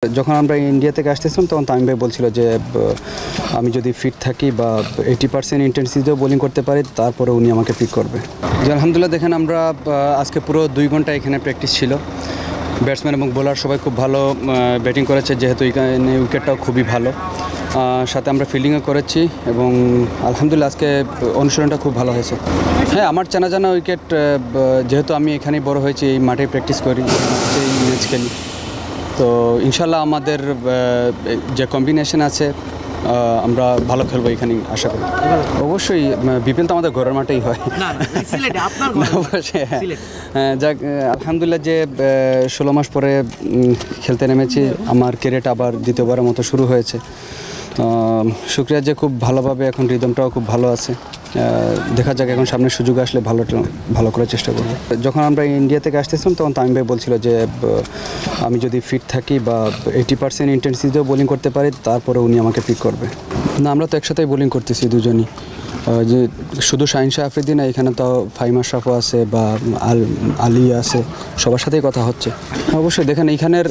যখন আমরা ইন্ডিয়া থেকে আসতেছিলাম তখন তামিম ভাই বলছিল যে আমি যদি ফিট থাকি বা 80% ইন্টেন্সিটিতেও বোলিং করতে পারি তারপরে উনি আমাকে পিক করবে। যে আলহামদুলিল্লাহ দেখেন আমরা আজকে পুরো 2 ঘন্টা এখানে প্র্যাকটিস ছিল। ব্যাটসম্যান এবং বোলার সবাই খুব ভালো ব্যাটিং করেছে, যেহেতু এখানে উইকেটটাও খুবই ভালো, সাথে আমরা ফিল্ডিংও করেছি এবং আলহামদুলিল্লাহ আজকে অনুশীলনটা খুব ভালো হয়েছে। হ্যাঁ, আমার জানা উইকেট, যেহেতু আমি এখানেই বড় হয়েছি, এই মাঠেই প্র্যাকটিস করি, এই ম্যাচ খেলি, তো ইনশাল্লাহ আমাদের যে কম্বিনেশন আছে আমরা ভালো খেলবো এখানে আশা করি। অবশ্যই বিপিএল তো আমাদের ঘরের মাঠেই হয়। হ্যাঁ, যাক আলহামদুলিল্লাহ যে 16 মাস পরে খেলতে নেমেছি, আমার ক্যারিয়ারটা আবার দ্বিতীয়বারের মতো শুরু হয়েছে। শুক্রিয়া যে খুব ভালোভাবে এখন রিদমটাও খুব ভালো আছে। দেখা যাক এখন সামনে সুযোগ আসলে ভালো করার চেষ্টা করবো। যখন আমরা ইন্ডিয়া থেকে আসতেছিলাম তখন তামিম ভাই বলছিল যে আমি যদি ফিট থাকি বা 80% ইন্টেন্সিটিতেও বোলিং করতে পারি তারপরে উনি আমাকে পিক করবে। না, আমরা তো একসাথেই বোলিং করতেছি দুজনই, যে শুধু শাহিন শাহ আফ্রিদি না, এখানে তো ফাহিম আশরাফও আছে বা আলী আছে, সবার সাথেই কথা হচ্ছে। অবশ্যই দেখেন এইখানের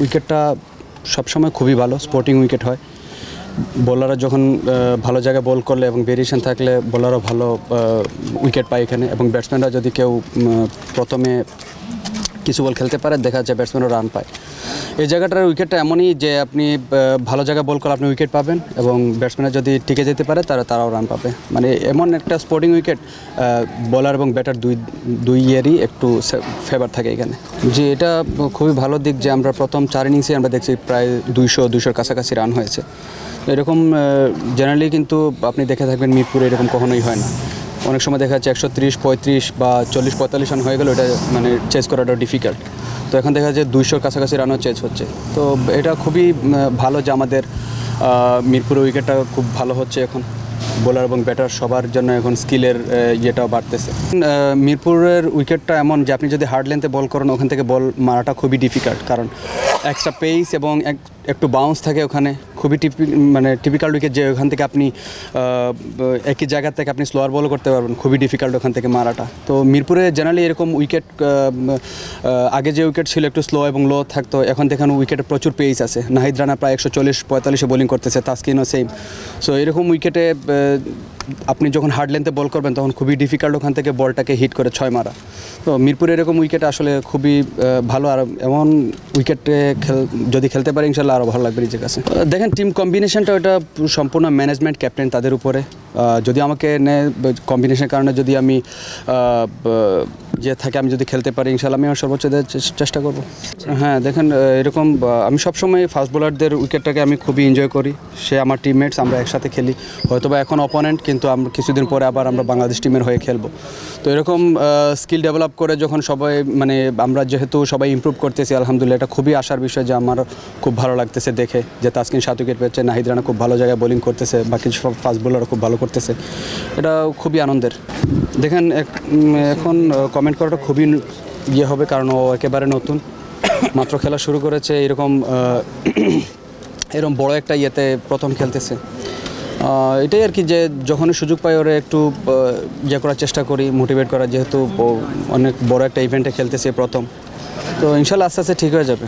উইকেটটা সবসময় খুবই ভালো, স্পোর্টিং উইকেট হয়। বোলাররা যখন ভালো জায়গায় বল করলে এবং ভেরিয়েশন থাকলে বোলারও ভালো উইকেট পায় এখানে, এবং ব্যাটসম্যানরা যদি কেউ প্রথমে কিছু বল খেলতে পারে দেখা যায় ব্যাটসম্যানও রান পায়। এই জায়গাটার উইকেটটা এমনই যে আপনি ভালো জায়গায় বল করলে আপনি উইকেট পাবেন, এবং ব্যাটসম্যানরা যদি টিকে যেতে পারে তারাও রান পাবে। মানে এমন একটা স্পোর্টিং উইকেট, বোলার এবং ব্যাটার দুই ইয়েরই একটু ফেভার থাকে এখানে। যে এটা খুবই ভালো দিক যে আমরা প্রথম 4 ইনিংসে আমরা দেখছি প্রায় 200-200-র কাছাকাছি রান হয়েছে। এরকম জেনারেলি কিন্তু আপনি দেখে থাকবেন মিরপুরে এরকম কখনোই হয় না। অনেক সময় দেখা যাচ্ছে 130-35 বা 40-45 রান হয়ে গেল, এটা মানে চেস করাটা ডিফিকাল্ট। তো এখন দেখা যাচ্ছে 200-র কাছাকাছি রানও চেস হচ্ছে। তো এটা খুবই ভালো যে আমাদের মিরপুরে উইকেটটা খুব ভালো হচ্ছে এখন। বোলার এবং ব্যাটার সবার জন্য এখন স্কিলের ইয়েটাও বাড়তেছে। মিরপুরের উইকেটটা এমন যে আপনি যদি হার্ড লেন্থে বল করেন ওখান থেকে বল মারাটা খুবই ডিফিকাল্ট, কারণ এক্সট্রা পেস এবং একটু বাউন্স থাকে ওখানে। খুবই টিপিক্যাল উইকেট যে ওখান থেকে আপনি একই জায়গা থেকে আপনি স্লোয়ার বল করতে পারবেন, খুবই ডিফিকাল্ট ওখান থেকে মারাটা। তো মিরপুরে জেনারেলি এরকম উইকেট, আগে যে উইকেট ছিল একটু স্লো এবং লো থাকতো, এখন দেখেন উইকেটে প্রচুর পেস আছে। নাহিদ রানা প্রায় 140-45-এ বোলিং করতেছে, তাসকিনও সেম। সো এরকম উইকেটে আপনি যখন হার্ড লেন্থে বল করবেন তখন খুবই ডিফিকাল্ট ওখান থেকে বলটাকে হিট করে 6 মারা। তো মিরপুরে এরকম উইকেট আসলে খুবই ভালো, আর এমন উইকেটে যদি খেলতে পারে ইনশাল্লাহ আরও ভালো লাগবে নিজের কাছে। দেখেন টিম কম্বিনেশনটা ওটা সম্পূর্ণ ম্যানেজমেন্ট, ক্যাপ্টেন তাদের উপরে। যদি আমাকে কম্বিনেশনের কারণে যদি আমি যে থাকে আমি যদি খেলতে পারি ইনশাল্লাহ আমি আমার সর্বোচ্চ দেওয়ার চেষ্টা করব। হ্যাঁ, দেখেন এরকম আমি সবসময় ফাস্ট বোলারদের উইকেটটাকে আমি খুবই এনজয় করি। সে আমার টিমমেটস, আমরা একসাথে খেলি, হয়তোবা এখন অপোনেন্ট, কিন্তু আমরা কিছুদিন পরে আবার আমরা বাংলাদেশ টিমের হয়ে খেলবো। তো এরকম স্কিল ডেভেলপ করে যখন সবাই আমরা যেহেতু সবাই ইমপ্রুভ করতেছি আলহামদুলিল্লাহ, এটা খুবই আশার বিষয় যে আমার খুব ভালো লাগতেছে দেখে যে তাসকিন 7 উইকেট পেয়েছে, নাহিদ রানা খুব ভালো জায়গায় বোলিং করতেছে, বাকি সব ফাস্ট বোলাররা খুব ভালো করতেছে। এটা খুবই আনন্দের। দেখেন এখন কমেন্ট করাটা খুবই হবে, কারণ ও একেবারে নতুন, মাত্র খেলা শুরু করেছে, এরকম বড় একটা ইয়েতে প্রথম খেলতেছে। এটাই আর কি, যে যখনই সুযোগ পাই ওরা একটু করার চেষ্টা করি, মোটিভেট করার, যেহেতু অনেক বড় একটা ইভেন্টে খেলতেছে প্রথম। তো ইনশাল্লাহ আস্তে আস্তে ঠিক হয়ে যাবে।